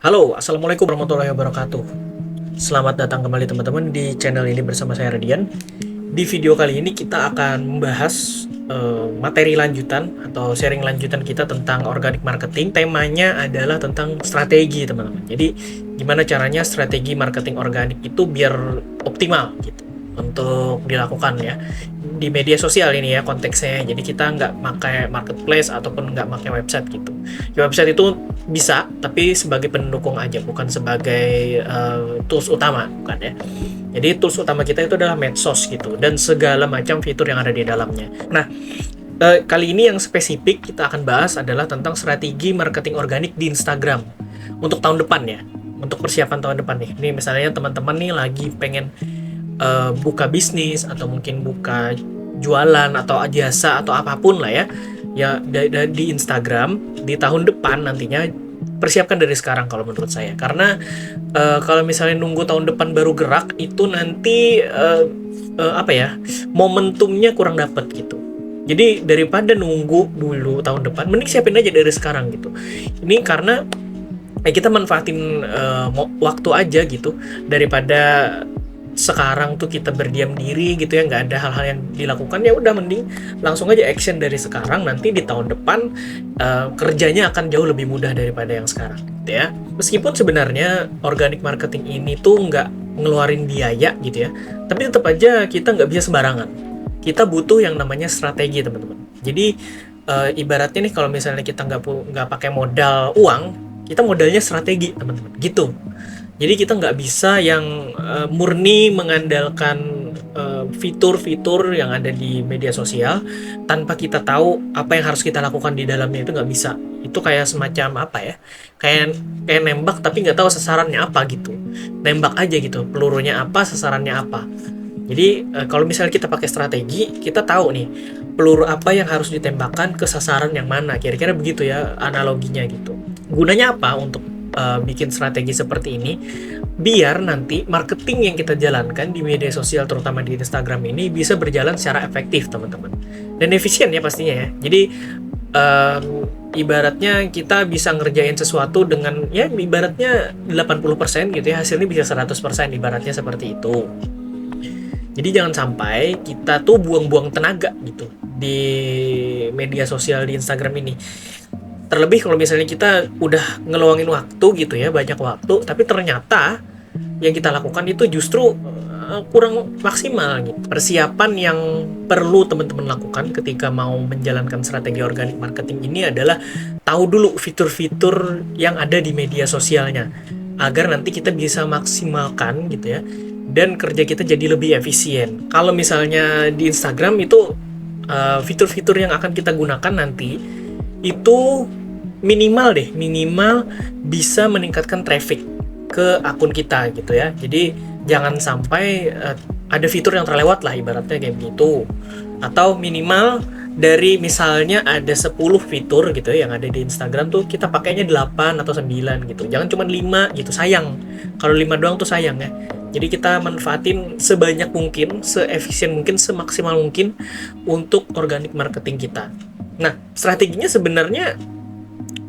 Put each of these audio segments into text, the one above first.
Halo, Assalamualaikum warahmatullahi wabarakatuh. Selamat datang kembali teman-teman di channel ini bersama saya Radian. Di video kali ini kita akan membahas materi lanjutan atau sharing lanjutan kita tentang organic marketing. Temanya adalah tentang strategi teman-teman. Jadi gimana caranya strategi marketing organik itu biar optimal gitu untuk dilakukan ya di media sosial ini ya konteksnya. Jadi kita nggak pakai marketplace ataupun nggak pakai website gitu. Di website itu bisa, tapi sebagai pendukung aja, bukan sebagai tools utama, bukan ya. Jadi tools utama kita itu adalah medsos gitu dan segala macam fitur yang ada di dalamnya. Nah, kali ini yang spesifik kita akan bahas adalah tentang strategi marketing organik di Instagram untuk tahun depan ya. Untuk persiapan tahun depan nih. Ini misalnya teman-teman nih lagi pengen buka bisnis atau mungkin buka jualan atau jasa atau apapun lah ya di Instagram di tahun depan nantinya, persiapkan dari sekarang kalau menurut saya, karena kalau misalnya nunggu tahun depan baru gerak itu nanti momentumnya kurang dapat gitu. Jadi daripada nunggu dulu tahun depan, mending siapin aja dari sekarang gitu. Ini karena kita manfaatin waktu aja gitu, daripada sekarang tuh kita berdiam diri gitu ya, nggak ada hal-hal yang dilakukan. Ya udah, mending langsung aja action dari sekarang, nanti di tahun depan kerjanya akan jauh lebih mudah daripada yang sekarang gitu ya. Meskipun sebenarnya organic marketing ini tuh nggak ngeluarin biaya gitu ya, tapi tetap aja kita nggak bisa sembarangan. Kita butuh yang namanya strategi teman-teman. Jadi ibaratnya nih, kalau misalnya kita nggak pakai modal uang, kita modalnya strategi teman-teman gitu. Jadi kita nggak bisa yang murni mengandalkan fitur-fitur yang ada di media sosial tanpa kita tahu apa yang harus kita lakukan di dalamnya. Itu nggak bisa. Itu kayak semacam apa ya? Kayak nembak tapi nggak tahu sasarannya apa gitu. Nembak aja gitu, pelurunya apa, sasarannya apa. Jadi kalau misalnya kita pakai strategi, kita tahu nih peluru apa yang harus ditembakkan ke sasaran yang mana. Kira-kira begitu ya analoginya gitu. Gunanya apa untuk bikin strategi seperti ini? Biar nanti marketing yang kita jalankan di media sosial, terutama di Instagram ini, bisa berjalan secara efektif teman-teman, dan efisien ya pastinya ya. Jadi ibaratnya kita bisa ngerjain sesuatu dengan ya ibaratnya 80% gitu ya, hasilnya bisa 100%, ibaratnya seperti itu. Jadi jangan sampai kita tuh buang-buang tenaga gitu di media sosial di Instagram ini. Terlebih kalau misalnya kita udah ngeluangin waktu gitu ya, banyak waktu, tapi ternyata yang kita lakukan itu justru kurang maksimal gitu. Persiapan yang perlu teman-teman lakukan ketika mau menjalankan strategi organic marketing ini adalah tahu dulu fitur-fitur yang ada di media sosialnya, agar nanti kita bisa maksimalkan gitu ya, dan kerja kita jadi lebih efisien. Kalau misalnya di Instagram itu fitur-fitur yang akan kita gunakan nanti itu minimal bisa meningkatkan traffic ke akun kita gitu ya. Jadi jangan sampai ada fitur yang terlewat lah, ibaratnya kayak begitu. Atau minimal dari misalnya ada 10 fitur gitu ya yang ada di Instagram tuh, kita pakainya 8 atau 9 gitu. Jangan cuma 5 gitu, sayang. Kalau 5 doang tuh sayang ya. Jadi kita manfaatin sebanyak mungkin, seefisien mungkin, semaksimal mungkin untuk organic marketing kita. Nah, strateginya sebenarnya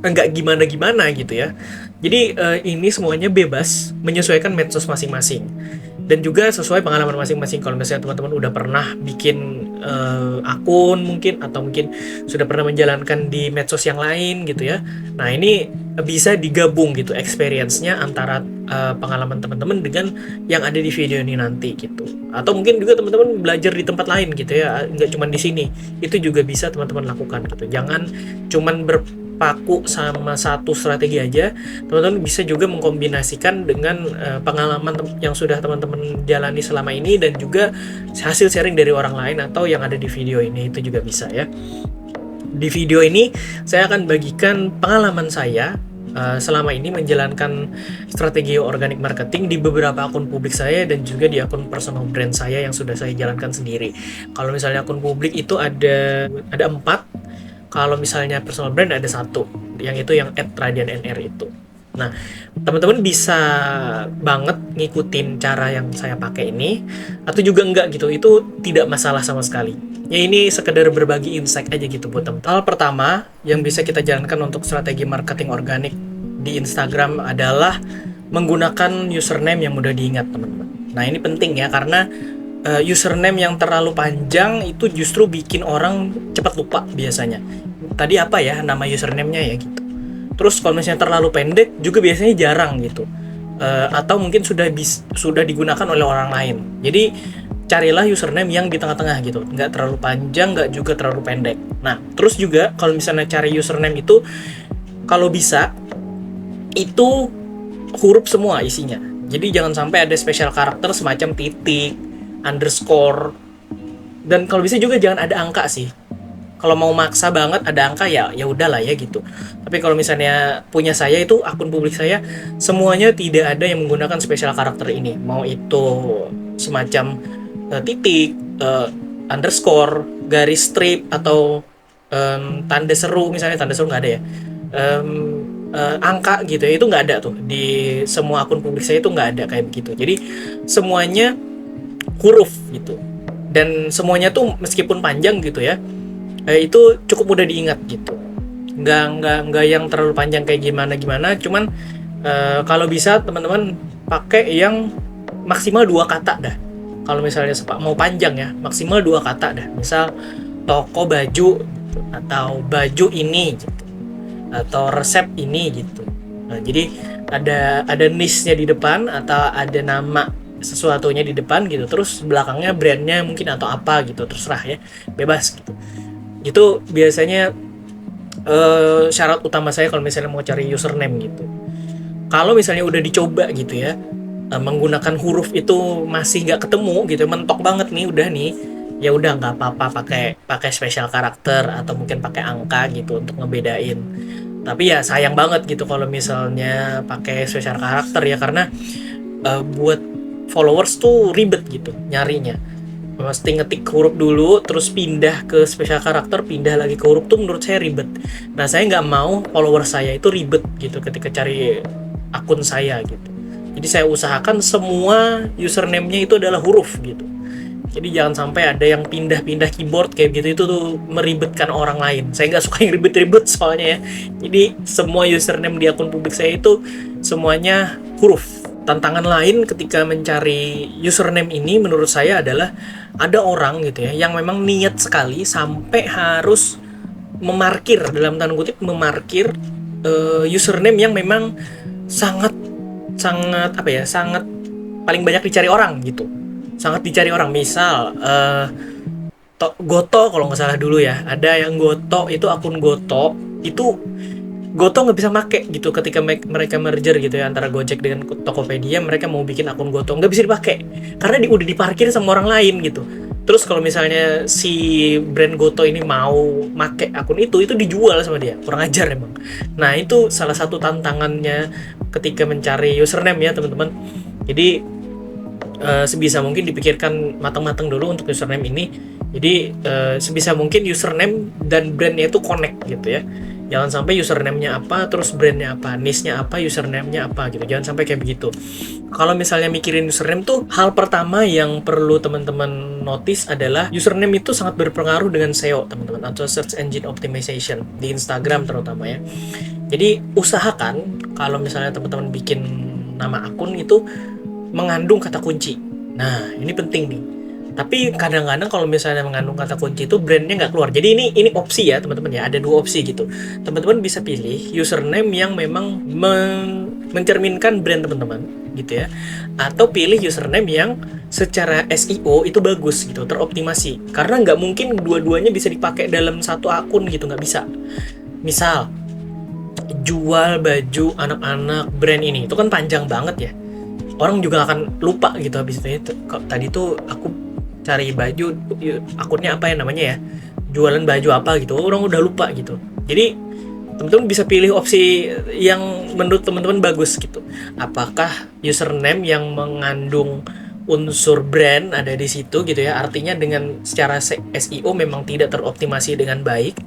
nggak gimana-gimana gitu ya. Jadi ini semuanya bebas, menyesuaikan medsos masing-masing. Dan juga sesuai pengalaman masing-masing. Kalau misalnya teman-teman udah pernah bikin akun mungkin, atau mungkin sudah pernah menjalankan di medsos yang lain gitu ya. Nah, ini bisa digabung gitu experience-nya antara pengalaman teman-teman dengan yang ada di video ini nanti gitu. Atau mungkin juga teman-teman belajar di tempat lain gitu ya, nggak cuma di sini. Itu juga bisa teman-teman lakukan gitu. Jangan cuman berpaku sama satu strategi aja. Teman-teman bisa juga mengkombinasikan dengan pengalaman yang sudah teman-teman jalani selama ini, dan juga hasil sharing dari orang lain atau yang ada di video ini. Itu juga bisa ya. Di video ini saya akan bagikan pengalaman saya selama ini menjalankan strategi organic marketing di beberapa akun publik saya, dan juga di akun personal brand saya yang sudah saya jalankan sendiri. Kalau misalnya akun publik itu ada 4, kalau misalnya personal brand ada 1, yang itu yang @radiannr itu. Nah, teman-teman bisa banget ngikutin cara yang saya pakai ini, atau juga enggak gitu, itu tidak masalah sama sekali. Ya, ini sekedar berbagi insight aja gitu buat teman-teman. Hal pertama yang bisa kita jalankan untuk strategi marketing organik di Instagram adalah menggunakan username yang mudah diingat, teman-teman. Nah, ini penting ya, karena username yang terlalu panjang itu justru bikin orang cepat lupa biasanya. Tadi apa ya nama username-nya ya gitu. Terus kalau misalnya terlalu pendek juga biasanya jarang gitu. Atau mungkin sudah digunakan oleh orang lain. Jadi carilah username yang di tengah-tengah gitu, nggak terlalu panjang, nggak juga terlalu pendek. Nah, terus juga kalau misalnya cari username itu, kalau bisa itu huruf semua isinya. Jadi jangan sampai ada special karakter semacam titik, underscore, dan kalau bisa juga jangan ada angka sih. Kalau mau maksa banget ada angka ya udahlah ya gitu. Tapi kalau misalnya punya saya itu akun publik saya semuanya tidak ada yang menggunakan special karakter ini. Mau itu semacam titik, underscore, garis strip atau tanda seru, misalnya tanda seru nggak ada ya. Angka gitu ya, itu nggak ada tuh di semua akun publik saya, itu nggak ada kayak begitu. Jadi semuanya huruf gitu, dan semuanya tuh meskipun panjang gitu ya, itu cukup mudah diingat gitu. Nggak yang terlalu panjang kayak gimana, cuman kalau bisa teman-teman pakai yang maksimal 2 kata dah. Kalau misalnya mau panjang ya, maksimal 2 kata dah. Misal toko baju gitu, atau baju ini gitu, atau resep ini gitu. Nah, jadi ada niche-nya di depan atau ada nama sesuatunya di depan gitu, terus belakangnya brandnya mungkin atau apa gitu, terserah ya, bebas gitu. Itu biasanya syarat utama saya kalau misalnya mau cari username gitu. Kalau misalnya udah dicoba gitu ya, menggunakan huruf itu masih nggak ketemu gitu, mentok banget nih udah nih, ya udah nggak apa-apa pakai special karakter atau mungkin pakai angka gitu untuk ngebedain. Tapi ya sayang banget gitu kalau misalnya pakai special karakter ya, karena buat followers tuh ribet gitu nyarinya. Mesti ngetik huruf dulu, terus pindah ke special karakter, pindah lagi ke huruf, tuh menurut saya ribet. Nah, saya nggak mau follower saya itu ribet gitu ketika cari akun saya gitu. Jadi saya usahakan semua username-nya itu adalah huruf gitu. Jadi jangan sampai ada yang pindah-pindah keyboard kayak gitu, itu tuh meribetkan orang lain. Saya nggak suka yang ribet-ribet soalnya ya. Jadi semua username di akun publik saya itu semuanya huruf. Tantangan lain ketika mencari username ini menurut saya adalah ada orang gitu ya yang memang niat sekali sampai harus memarkir, dalam tanda kutip memarkir username yang memang sangat apa ya, sangat paling banyak dicari orang gitu, sangat dicari orang. Misal Goto kalau nggak salah dulu ya, ada yang Goto itu, akun Goto itu Goto nggak bisa make gitu ketika mereka merger gitu ya antara Gojek dengan Tokopedia. Mereka mau bikin akun Goto nggak bisa dipakai karena udah diparkir sama orang lain gitu. Terus kalau misalnya si brand Goto ini mau make akun itu dijual sama dia, kurang ajar emang. Nah, itu salah satu tantangannya ketika mencari username ya teman-teman. Jadi sebisa mungkin dipikirkan matang-matang dulu untuk username ini. Jadi sebisa mungkin username dan brandnya itu connect gitu ya. Jangan sampai username-nya apa, terus brandnya apa, niche-nya apa, username-nya apa gitu. Jangan sampai kayak begitu. Kalau misalnya mikirin username tuh, hal pertama yang perlu teman-teman notice adalah username itu sangat berpengaruh dengan SEO, teman-teman, atau Search Engine Optimization di Instagram terutama ya. Jadi usahakan kalau misalnya teman-teman bikin nama akun itu mengandung kata kunci. Nah, ini penting nih. Tapi kadang-kadang kalau misalnya mengandung kata kunci itu brandnya nggak keluar. Jadi ini opsi ya teman-teman ya, ada 2 opsi gitu. Teman-teman bisa pilih username yang memang mencerminkan brand teman-teman gitu ya, atau pilih username yang secara SEO itu bagus gitu, teroptimasi. Karena nggak mungkin dua-duanya bisa dipakai dalam satu akun gitu, nggak bisa. Misal jual baju anak-anak brand ini, itu kan panjang banget ya. Orang juga akan lupa gitu habis itu. Tadi tuh aku cari baju, akunnya apa ya namanya ya, jualan baju apa gitu, orang udah lupa gitu. Jadi teman-teman bisa pilih opsi yang menurut teman-teman bagus gitu. Apakah username yang mengandung unsur brand ada di situ gitu ya, artinya dengan secara SEO memang tidak teroptimasi dengan baik,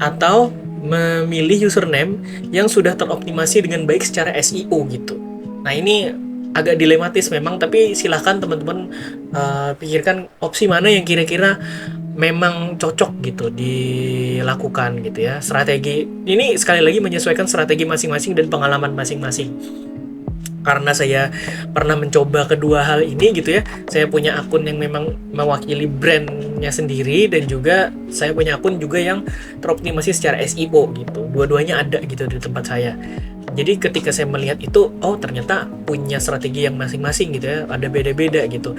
atau memilih username yang sudah teroptimasi dengan baik secara SEO gitu. Nah, ini agak dilematis memang, tapi silahkan teman-teman pikirkan opsi mana yang kira-kira memang cocok gitu dilakukan gitu ya. Strategi ini sekali lagi menyesuaikan strategi masing-masing dan pengalaman masing-masing. Karena saya pernah mencoba kedua hal ini gitu ya, saya punya akun yang memang mewakili brandnya sendiri, dan juga saya punya akun juga yang teroptimasi secara SEO gitu. Dua-duanya ada gitu di tempat saya. Jadi ketika saya melihat itu, oh ternyata punya strategi yang masing-masing gitu ya, ada beda-beda gitu.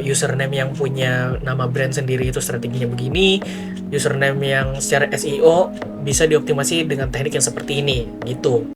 Username yang punya nama brand sendiri itu strateginya begini, username yang secara SEO bisa dioptimasi dengan teknik yang seperti ini gitu.